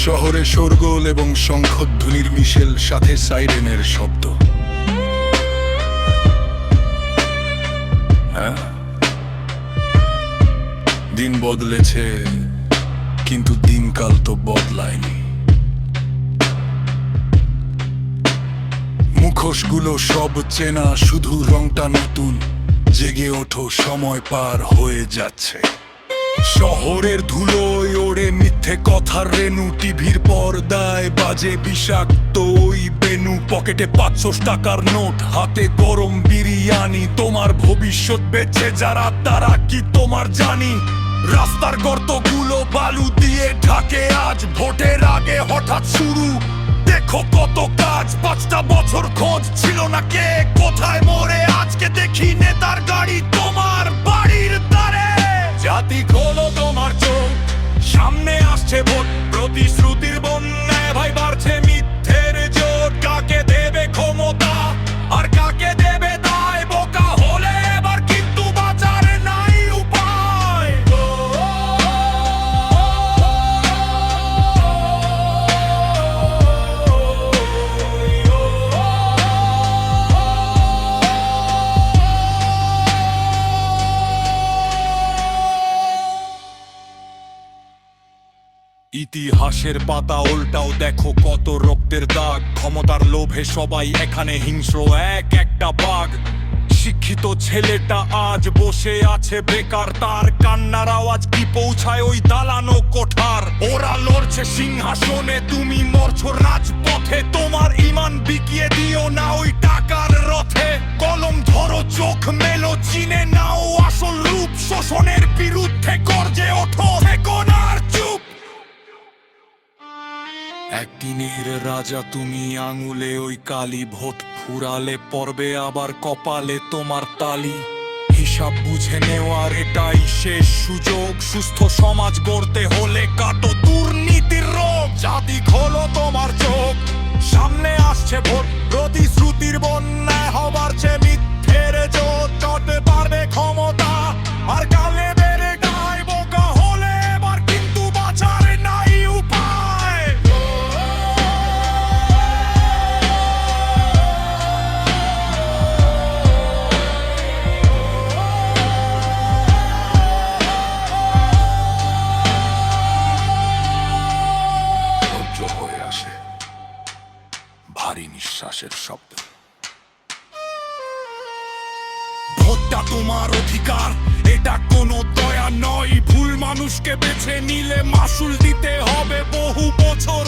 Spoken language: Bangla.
শহরে শোরগোল এবং শঙ্খধ্বনির মিশেল, সাথে সাইরেনের শব্দ। হ্যাঁ, দিন বদলেছে, কিন্তু দিনকাল তো বদলায়নি। মুখোশগুলো সব চেনা, শুধু রংটা নতুন। জেগে ওঠো, সময় পার হয়ে যাচ্ছে। শহরের ধুলোয় ওড়ে মিথ্যে কথার রেণু, টিভির পর্দায় বাজে বিষাক্ত ওই বেনু। পকেটে 500 টাকার নোট, হাতে গরম বিরিয়ানি। তোমার ভবিষ্যৎ বেঁচে যারা, তারা কি তোমার জানি? রাস্তার গর্তগুলো বালু দিয়ে ঢাকে আজ, ভোটের আগে হঠাৎ শুরু দেখো কত কাজ। 5টা বছর খোঁজ ছিল না কে কোথায় মরে, আজকে দেখি নেতার গাড়ি তোমার বাড়ির দ্বারে। জাতি খোলো তোমার চোখ, সামনে আসছে ভোট, প্রতিশ্রুতির বন্যায় ভাই বাড়ছে মিথ্যের জোট। কাকে দেবে ক্ষমতা আর কাকে দেবে দায়, বোকা হলে এবার কিন্তু বাঁচার নাই উপায়। ইতিহাসের পাতা উল্টাও, দেখো কত রক্তের দাগ। ক্ষমতার লোভে সবাই এখানে হিংস্র, এক একটা বাঘ। শিক্ষিত ছেলেটা আজ বসে আছে বেকার, তার কান্নার আওয়াজ কি পৌঁছায় ওই দালানো কোঠার। ওরা লড়ছে সিংহাসনে, তুমি মরছো রাজপথে। তোমার ইমান বিকিয়ে দিও না ওই টাকার রথে। কলম ধরো, চোখ মেলো, চিনে নাও আসল রূপ। শোষণের বিরুদ্ধে গর্জে ওঠো, থেকো না আর চুপ। একদিনের রাজা তুমি, আঙুলে ওই কালি। ভোট ফুরালে পড়বে আবার কপালে তোমার তালি। হিসাব বুঝে নেওয়ার এটাই শেষ সুযোগ। সুস্থ সমাজ গড়তে হলে কাটো দুর্নীতির রোগ। জাতি খোলো তোমার চোখ, সামনে আসছে ভোট, প্রতিশ্রুতির বন্যায় হবারছে মিথ্যের জোট। চটে পারবে ক্ষমতা আর কালে বেড়ে গায়, বোকা হলে এবার কিন্তু বাঁচার নাই উপায়। হয়ে আসে ভারী নিঃশ্বাসের শব্দ। ভোটটা তোমার অধিকার, এটা কোনো দয়া নয়। ভুল মানুষকে বেছে নিলে মাসুল দিতে হবে বহু বছর